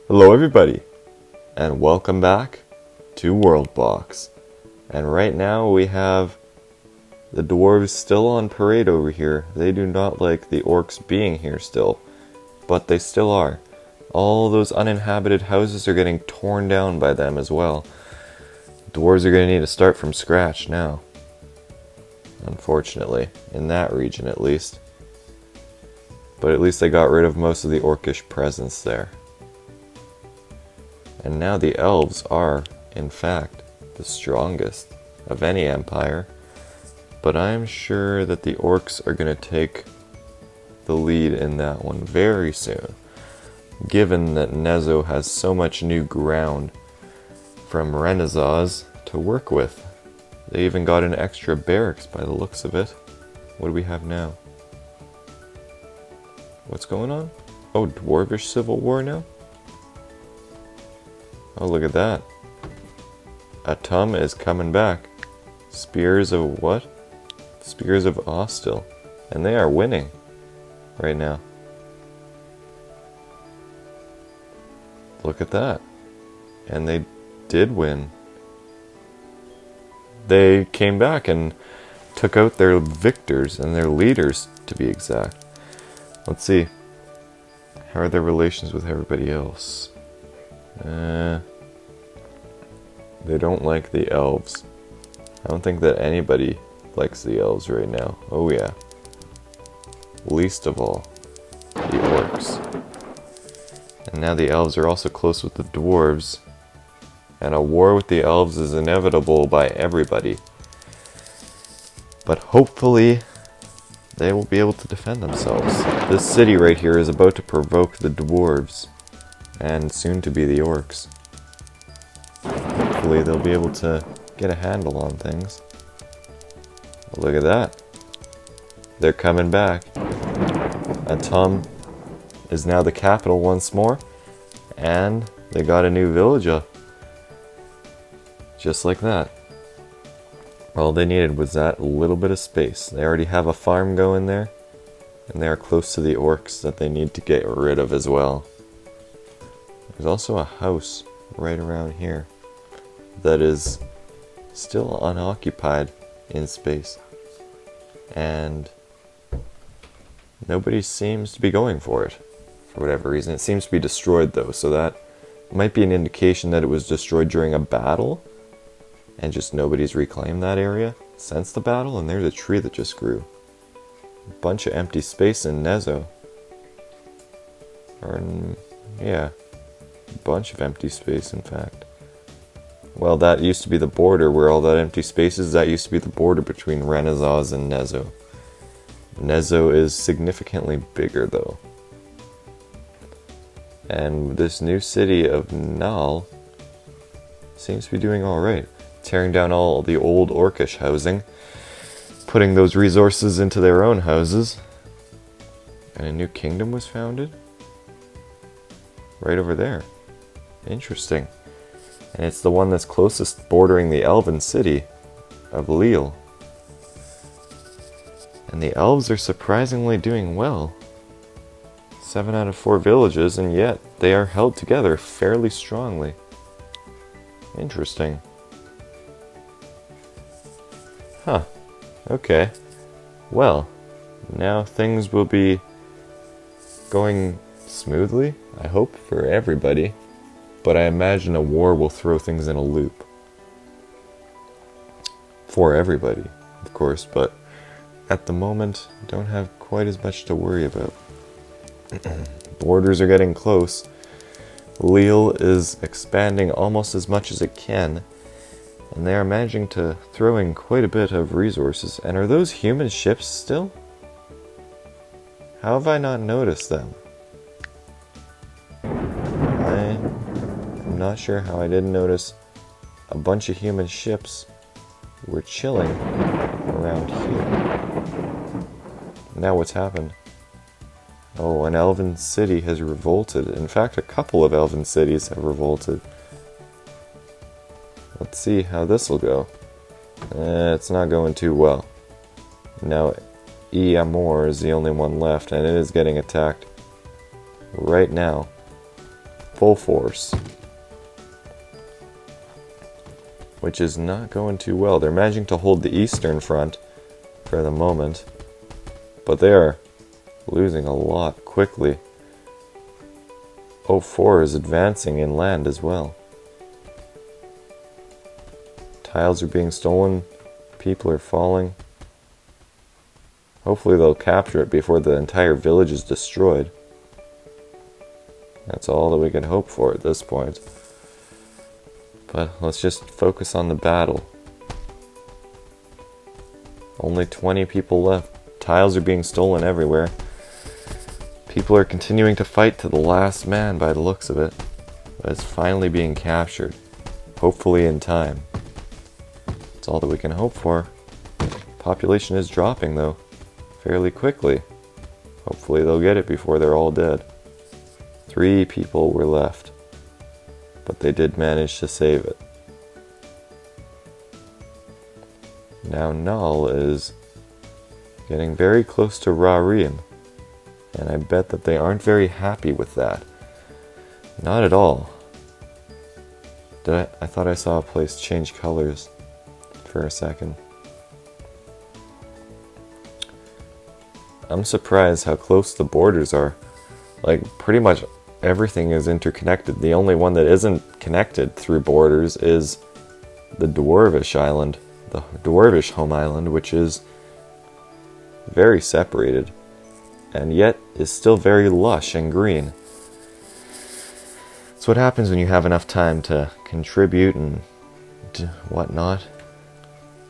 Hello everybody, and welcome back to WorldBox. And right now we have the dwarves still on parade over here. They do not like the orcs being here still, but they still are. All those uninhabited houses are getting torn down by them as well. Dwarves are going to need to start from scratch now. Unfortunately, in that region at least. But at least they got rid of most of the orcish presence there. And now the elves are, in fact, the strongest of any empire. But I'm sure that the orcs are going to take the lead in that one very soon, given that Nezo has so much new ground from Renaissance to work with. They even got an extra barracks by the looks of it. What do we have now? What's going on? Oh, dwarvish civil war now? Oh, look at that. Atum is coming back. Spears of what? Spears of Ostil. And they are winning right now. Look at that. And they did win. They came back and took out their victors and their leaders, to be exact. Let's see. How are their relations with everybody else? They don't like the elves. I don't think that anybody likes the elves right now. Oh yeah. Least of all, the orcs. And now the elves are also close with the dwarves. And a war with the elves is inevitable by everybody. But hopefully, they will be able to defend themselves. This city right here is about to provoke the dwarves. And soon to be the orcs. Hopefully they'll be able to get a handle on things. Look at that. They're coming back. Atum is now the capital once more. And they got a new village up. Just like that. All they needed was that little bit of space. They already have a farm going there. And they are close to the orcs that they need to get rid of as well. There's also a house right around here that is still unoccupied in space. And nobody seems to be going for it for whatever reason. It seems to be destroyed though, so that might be an indication that it was destroyed during a battle and just nobody's reclaimed that area since the battle. And there's a tree that just grew. A bunch of empty space in Nezo. Yeah. A bunch of empty space, in fact. Well, that used to be the border where all that empty space is. That used to be the border between Renaissance and Nezo. Nezo is significantly bigger, though. And this new city of Nal seems to be doing alright. Tearing down all the old orcish housing. Putting those resources into their own houses. And a new kingdom was founded. Right over there. Interesting. And it's the one that's closest bordering the elven city of Lille. And the elves are surprisingly doing well. 7 out of 4 villages, and yet they are held together fairly strongly. Interesting. Huh. Okay. Well, now things will be going smoothly, I hope, for everybody. But I imagine a war will throw things in a loop. For everybody, of course, but at the moment, don't have quite as much to worry about. Borders are getting close. Lille is expanding almost as much as it can. And they are managing to throw in quite a bit of resources. And are those human ships still? How have I not noticed them? I'm not sure how I didn't notice a bunch of human ships were chilling around here. Now what's happened? Oh, an elven city has revolted. In fact, a couple of elven cities have revolted. Let's see how this will go. It's not going too well. Now, Amor is the only one left, and it is getting attacked right now. full force. Which is not going too well. They're managing to hold the eastern front for the moment. But they are losing a lot quickly. 04 is advancing inland as well. Tiles are being stolen. People are falling. Hopefully they'll capture it before the entire village is destroyed. That's all that we can hope for at this point. But let's just focus on the battle. Only 20 people left. Tiles are being stolen everywhere. People are continuing to fight to the last man by the looks of it. But it's finally being captured. Hopefully in time. That's all that we can hope for. Population is dropping though. Fairly quickly. Hopefully they'll get it before they're all dead. 3 people were left. But they did manage to save it. Now Null is getting very close to Ra'Riem, and I bet that they aren't very happy with that. Not at all. I thought I saw a place change colors for a second. I'm surprised how close the borders are. Like, pretty much everything is interconnected. The only one that isn't connected through borders is the Dwarvish island, the Dwarvish home island, which is very separated, and yet is still very lush and green. It's what happens when you have enough time to contribute and whatnot.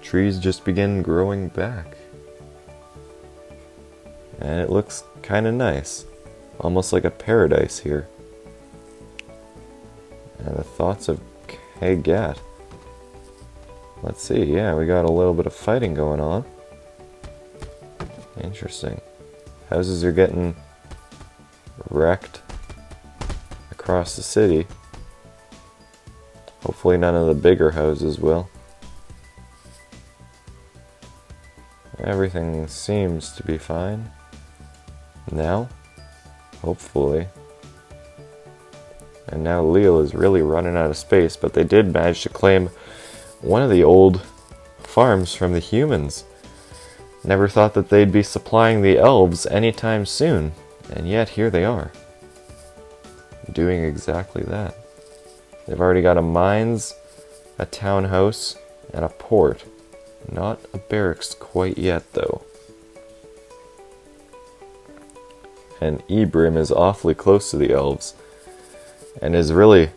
Trees just begin growing back. And it looks kind of nice. Almost like a paradise here. And the thoughts of Kagat. Let's see, yeah, we got a little bit of fighting going on. Interesting. Houses are getting wrecked across the city. Hopefully none of the bigger houses will. Everything seems to be fine now. Hopefully. And now Leal is really running out of space, but they did manage to claim one of the old farms from the humans. Never thought that they'd be supplying the elves anytime soon, and yet here they are. Doing exactly that. They've already got a mines, a townhouse, and a port. Not a barracks quite yet, though. And Ibrim is awfully close to the elves, and is really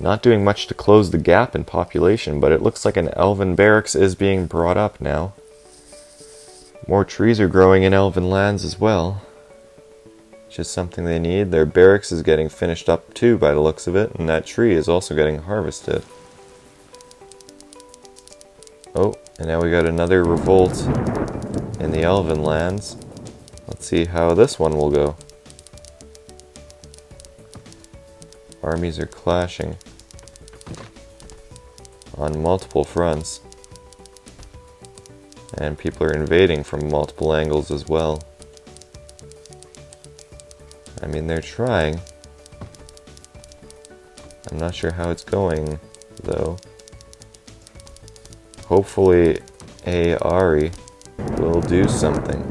not doing much to close the gap in population, but it looks like an elven barracks is being brought up now. More trees are growing in elven lands as well, which is something they need. Their barracks is getting finished up too by the looks of it, and that tree is also getting harvested. Oh, and now we got another revolt in the elven lands. Let's see how this one will go. Armies are clashing on multiple fronts. And people are invading from multiple angles as well. I mean, they're trying. I'm not sure how it's going, though. Hopefully, Ari will do something.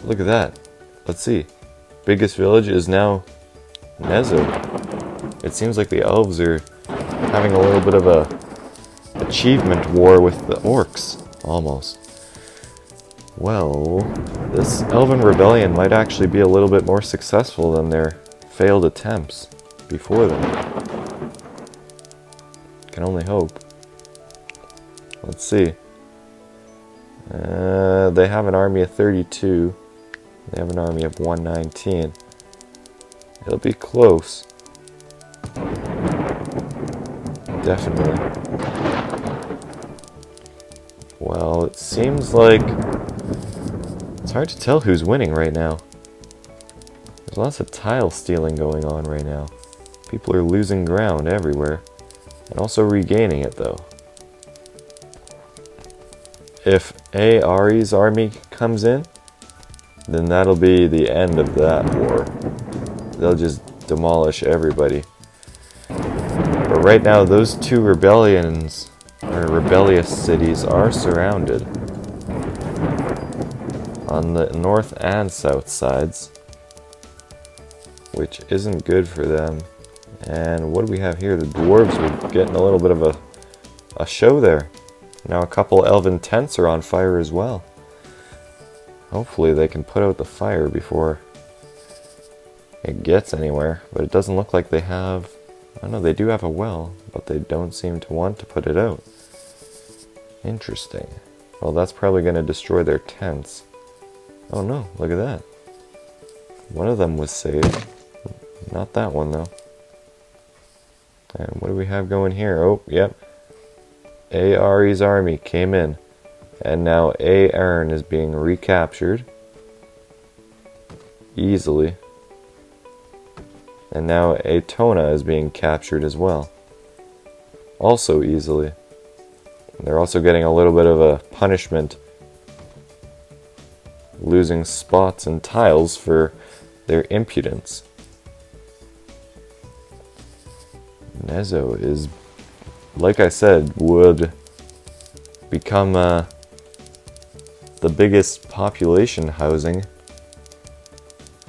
Look at that. Let's see. Biggest village is now Nezo. It seems like the elves are having a little bit of a achievement war with the orcs, almost. Well, this elven rebellion might actually be a little bit more successful than their failed attempts before them. Can only hope. Let's see. They have an army of 32. They have an army of 119. It'll be close. Definitely. Well, it seems like it's hard to tell who's winning right now. There's lots of tile stealing going on right now. People are losing ground everywhere, and also regaining it though. If Ari's army comes in, then that'll be the end of that war. They'll just demolish everybody. But right now, those two rebellious cities are surrounded on the north and south sides, which isn't good for them. And what do we have here? The dwarves are getting a little bit of a show there. Now a couple elven tents are on fire as well. Hopefully they can put out the fire before it gets anywhere, but it doesn't look like they have. I don't know, they do have a well, but they don't seem to want to put it out. Interesting. Well, that's probably going to destroy their tents. Oh no, look at that. One of them was saved. Not that one though. And what do we have going here? Oh, yep. Ari's army came in. And now Aarn is being recaptured. Easily. And now Atona is being captured as well. Also easily. They're also getting a little bit of a punishment. Losing spots and tiles for their impudence. Nezo is, like I said, would become the biggest population housing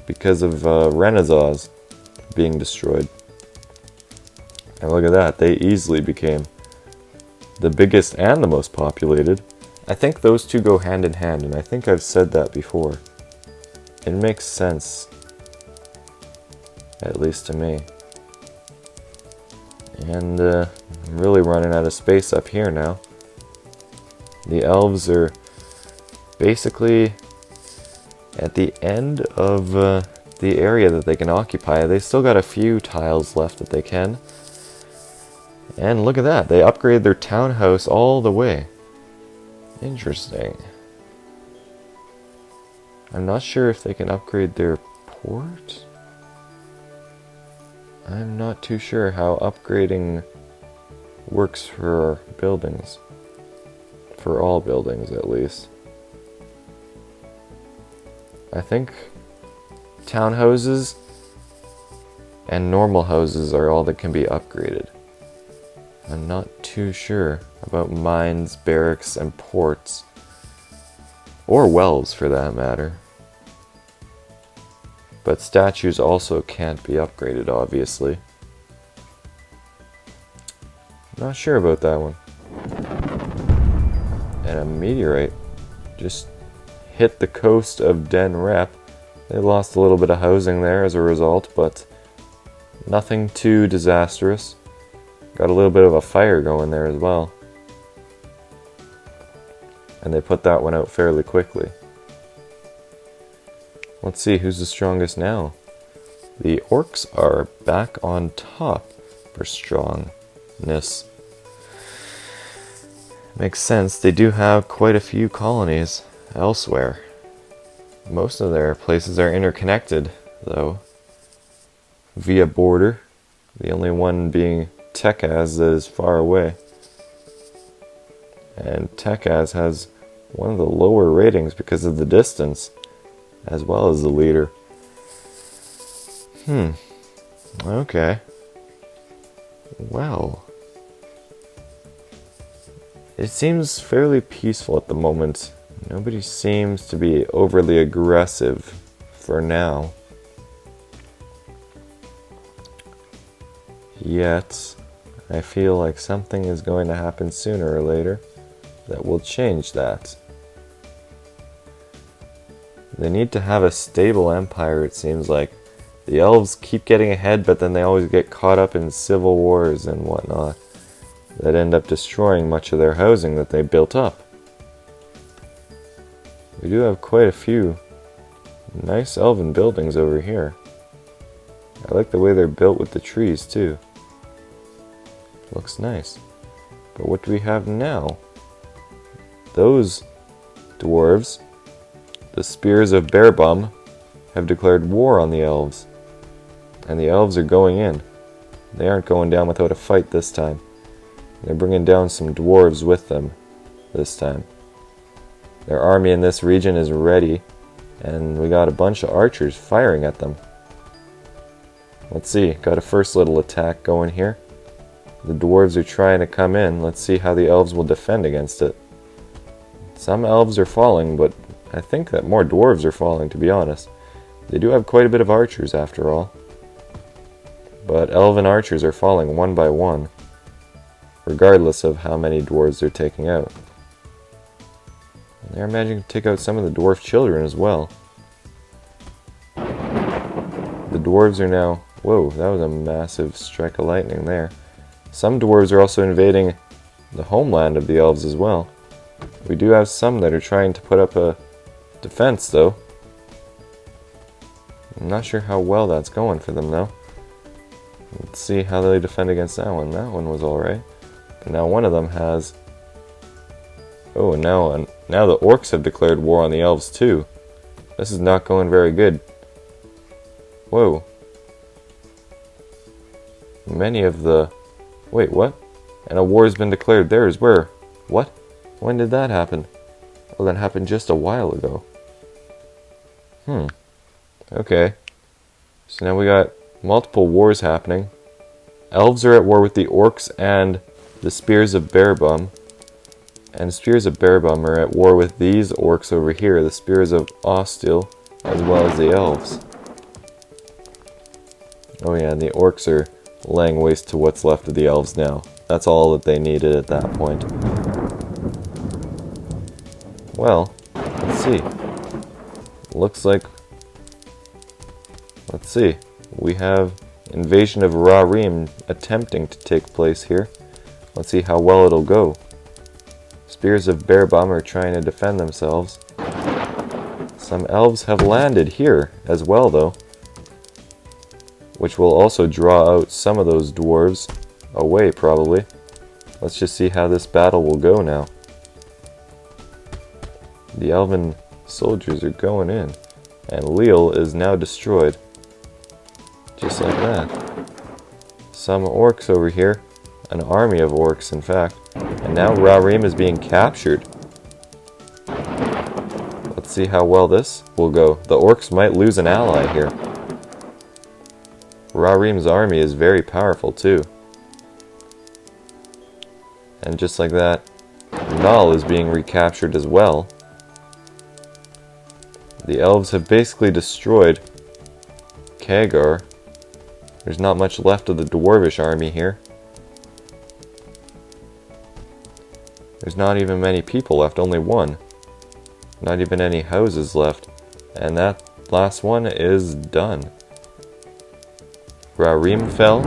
because of Renaissance being destroyed. And look at that, they easily became the biggest and the most populated. I think those two go hand in hand, and I think I've said that before. It makes sense, at least to me. And I'm really running out of space up here now. The elves are basically at the end of the area that they can occupy. They still got a few tiles left that they can. And look at that, they upgraded their townhouse all the way. Interesting. I'm not sure if they can upgrade their port. I'm not too sure how upgrading works for buildings. For all buildings, at least. I think townhouses and normal houses are all that can be upgraded. I'm not too sure about mines, barracks, and ports. Or wells, for that matter. But statues also can't be upgraded, obviously. Not sure about that one. And a meteorite just hit the coast of Den Rep. They lost a little bit of housing there as a result, but nothing too disastrous. Got a little bit of a fire going there as well. And they put that one out fairly quickly. Let's see who's the strongest now. The Orcs are back on top for strongness. Makes sense, they do have quite a few colonies elsewhere. Most of their places are interconnected, though, via border. The only one being Tekaz that is far away. And Tekaz has one of the lower ratings because of the distance, as well as the leader. Okay. Well. It seems fairly peaceful at the moment. Nobody seems to be overly aggressive for now. Yet, I feel like something is going to happen sooner or later that will change that. They need to have a stable empire, it seems like. The elves keep getting ahead, but then they always get caught up in civil wars and whatnot that end up destroying much of their housing that they built up. We do have quite a few nice elven buildings over here. I like the way they're built with the trees too. Looks nice. But what do we have now? Those dwarves, the Spears of Bearbum, have declared war on the elves. And the elves are going in. They aren't going down without a fight this time. They're bringing down some dwarves with them this time. Their army in this region is ready, and we got a bunch of archers firing at them. Let's see, got a first little attack going here. The dwarves are trying to come in. Let's see how the elves will defend against it. Some elves are falling, but I think that more dwarves are falling, to be honest. They do have quite a bit of archers after all. But elven archers are falling one by one, regardless of how many dwarves they're taking out. And they're managing to take out some of the dwarf children as well. The dwarves are now... Whoa, that was a massive strike of lightning there. Some dwarves are also invading the homeland of the elves as well. We do have some that are trying to put up a defense, though. I'm not sure how well that's going for them, though. Let's see how they defend against that one. That one was alright. But now one of them has... Oh, and now the orcs have declared war on the elves, too. This is not going very good. Whoa. Many of the... Wait, what? And a war has been declared there as where? What? When did that happen? Oh, that happened just a while ago. Okay. So now we got multiple wars happening. Elves are at war with the orcs and the Spears of Bearbum. And Spears of Bearbum are at war with these orcs over here, the Spears of Ostil, as well as the elves. Oh yeah, and the orcs are laying waste to what's left of the elves now. That's all that they needed at that point. Well, let's see. Looks like... Let's see. We have Invasion of Rarim attempting to take place here. Let's see how well it'll go. Spears of Bearbum are trying to defend themselves. Some elves have landed here as well, though, which will also draw out some of those dwarves away, probably. Let's just see how this battle will go now. The elven soldiers are going in, and Leal is now destroyed. Just like that. Some orcs over here, an army of orcs in fact, and now Rarim is being captured. Let's see how well this will go. The orcs might lose an ally here. Rarim's army is very powerful too. And just like that, Null is being recaptured as well. The elves have basically destroyed Kagar. There's not much left of the dwarvish army here. There's not even many people left, only one. Not even any houses left. And that last one is done. Rarim fell.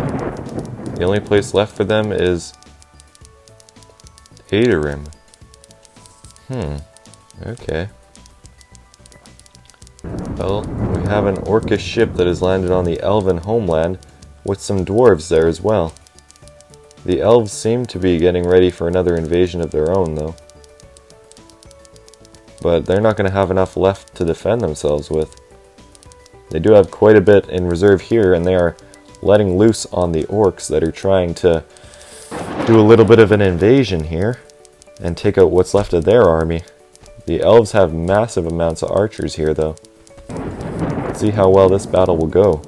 The only place left for them is Aderim. Okay. Well, we have an orcish ship that has landed on the elven homeland with some dwarves there as well. The elves seem to be getting ready for another invasion of their own, though. But they're not going to have enough left to defend themselves with. They do have quite a bit in reserve here, and they are letting loose on the orcs that are trying to do a little bit of an invasion here and take out what's left of their army. The elves have massive amounts of archers here, though. Let's see how well this battle will go.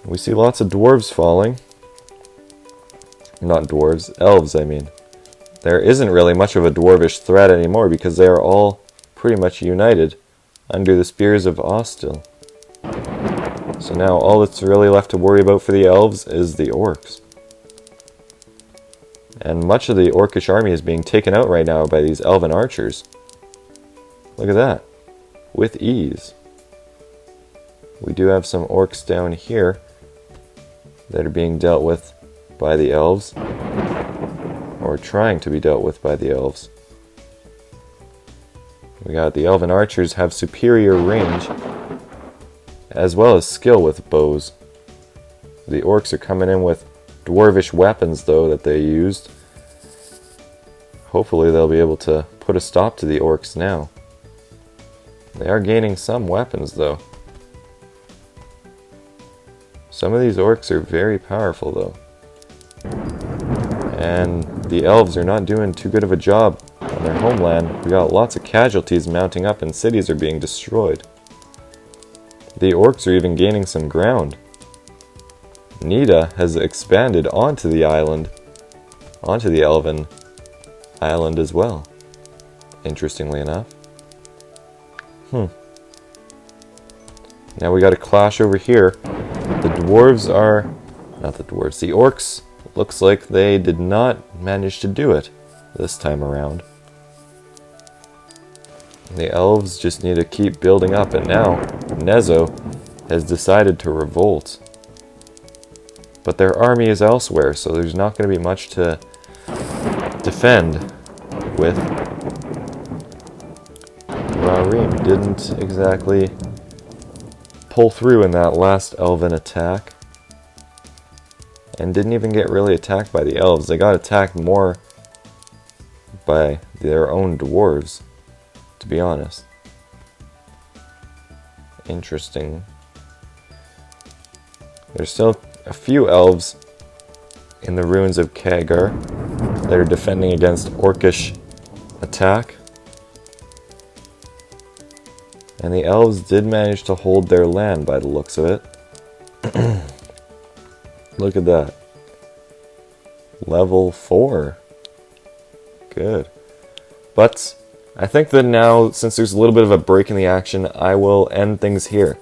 We see lots of dwarves falling. Not dwarves, elves, I mean. There isn't really much of a dwarvish threat anymore because they are all pretty much united under the Spears of Ostil. So now all that's really left to worry about for the elves is the orcs. And much of the orcish army is being taken out right now by these elven archers. Look at that. With ease. We do have some orcs down here that are being dealt with by the elves. Or trying to be dealt with by the elves. We got the elven archers have superior range as well as skill with bows. The orcs are coming in with dwarvish weapons, though, that they used. Hopefully they'll be able to put a stop to the orcs now. They are gaining some weapons, though. Some of these orcs are very powerful, though. And the elves are not doing too good of a job on their homeland. We got lots of casualties mounting up and cities are being destroyed. The orcs are even gaining some ground. Nita has expanded onto the island, onto the Elven island as well, interestingly enough. Now we got a clash over here. The dwarves are... not the dwarves, the orcs. Looks like they did not manage to do it this time around. The elves just need to keep building up, and now Nezo has decided to revolt. But their army is elsewhere, so there's not going to be much to defend with. Rarim didn't exactly pull through in that last elven attack. And didn't even get really attacked by the elves. They got attacked more by their own dwarves, to be honest. Interesting. There's still a few elves in the ruins of Kagar that are defending against orcish attack. And the elves did manage to hold their land by the looks of it. Look at that. Level 4. Good. But I think that now, since there's a little bit of a break in the action, I will end things here.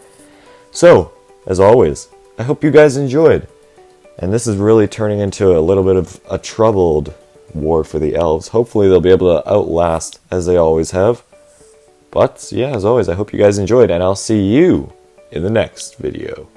So, as always, I hope you guys enjoyed. And this is really turning into a little bit of a troubled war for the elves. Hopefully they'll be able to outlast, as they always have. But, yeah, as always, I hope you guys enjoyed, and I'll see you in the next video.